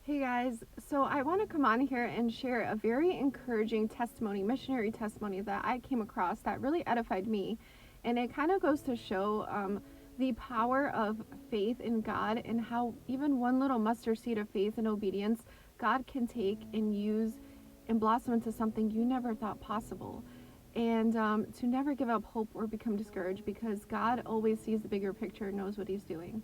Hey guys, so I want to come on here and share a very encouraging testimony, missionary testimony that I came across that really edified me. And it kind of goes to show the power of faith in God and how even one little mustard seed of faith and obedience God can take and use and blossom into something you never thought possible. And to never give up hope or become discouraged because God always sees the bigger picture and knows what He's doing.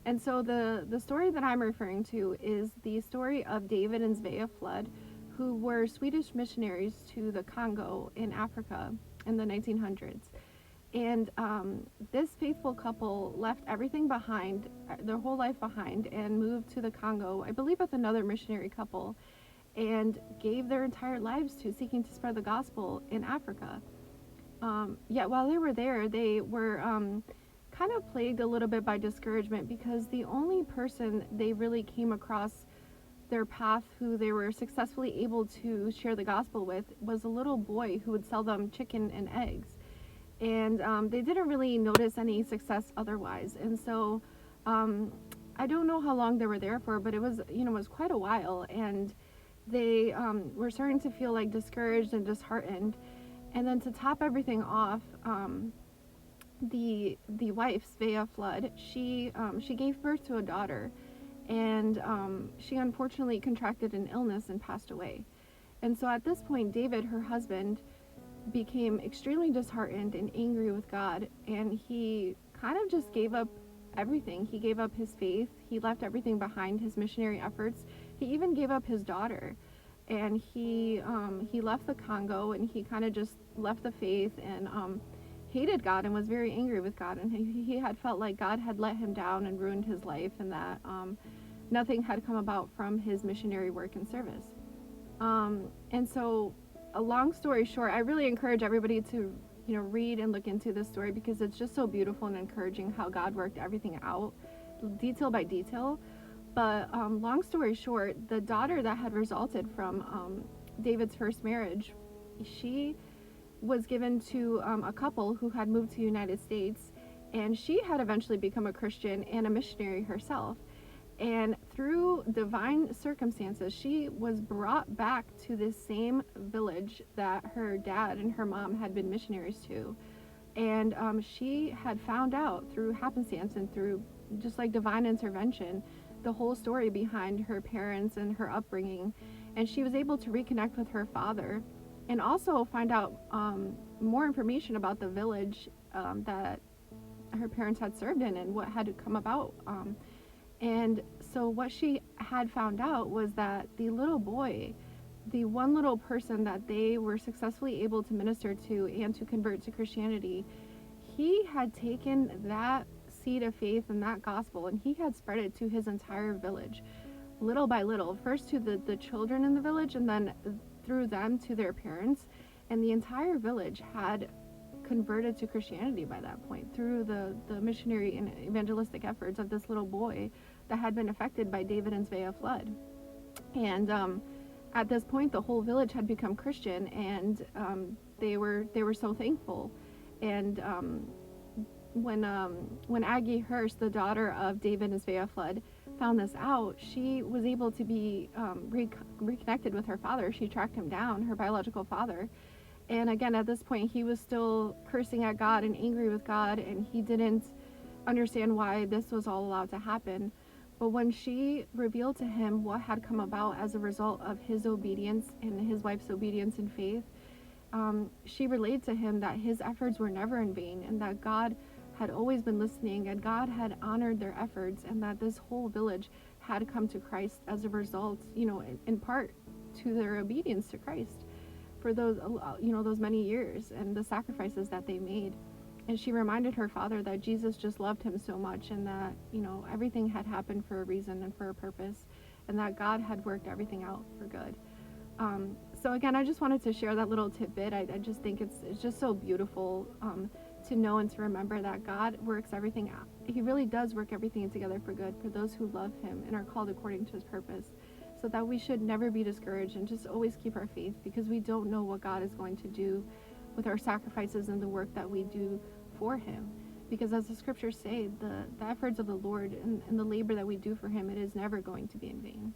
And so the story that I'm referring to is the story of David and Svea Flood, who were Swedish missionaries to the Congo in Africa in the 1900s. And this faithful couple left everything behind, their whole life behind, and moved to the Congo, I believe with another missionary couple, and gave their entire lives to seeking to spread the gospel in Africa. Yet while they were there, they were kind of plagued a little bit by discouragement because the only person they really came across their path who they were successfully able to share the gospel with was a little boy who would sell them chicken and eggs. And they didn't really notice any success otherwise. And so I don't know how long they were there for, but it was quite a while. And they were starting to feel like discouraged and disheartened. And then to top everything off, the wife Svea Flood, she gave birth to a daughter, and she unfortunately contracted an illness and passed away. And so at this point, David, her husband, became extremely disheartened and angry with God, and he kind of just gave up everything. He gave up his faith. He left everything behind, his missionary efforts. He even gave up his daughter, and he left the Congo, and he kind of just left the faith and hated God and was very angry with God, and he had felt like God had let him down and ruined his life, and that nothing had come about from his missionary work and service. And so, a long story short, I really encourage everybody to read and look into this story because it's just so beautiful and encouraging how God worked everything out, detail by detail. But long story short, the daughter that had resulted from David's first marriage, she was given to a couple who had moved to the United States, and she had eventually become a Christian and a missionary herself. And through divine circumstances, she was brought back to this same village that her dad and her mom had been missionaries to. And she had found out through happenstance and through just like divine intervention the whole story behind her parents and her upbringing. And she was able to reconnect with her father and also find out more information about the village that her parents had served in and what had come about. And so what she had found out was that the little boy, the one little person that they were successfully able to minister to and to convert to Christianity, he had taken that seed of faith and that gospel and he had spread it to his entire village, little by little, first to the children in the village and then through them to their parents. And the entire village had converted to Christianity by that point through the missionary and evangelistic efforts of this little boy that had been affected by David and Svea Flood. And at this point, the whole village had become Christian, and they were so thankful. And when Aggie Hurst, the daughter of David and Svea Flood, found this out, she was able to be reconnected with her father. She tracked him down, her biological father. And again, at this point, he was still cursing at God and angry with God, and he didn't understand why this was all allowed to happen. But when she revealed to him what had come about as a result of his obedience and his wife's obedience and faith, she relayed to him that his efforts were never in vain and that God had always been listening and God had honored their efforts and that this whole village had come to Christ as a result, in part to their obedience to Christ for those many years and the sacrifices that they made. And she reminded her father that Jesus just loved him so much and that, everything had happened for a reason and for a purpose and that God had worked everything out for good. So again, I just wanted to share that little tidbit. I just think it's just so beautiful to know and to remember that God works everything out. He really does work everything together for good for those who love him and are called according to his purpose. So that we should never be discouraged and just always keep our faith because we don't know what God is going to do with our sacrifices and the work that we do for him. Because as the scriptures say, the efforts of the Lord and the labor that we do for him, it is never going to be in vain.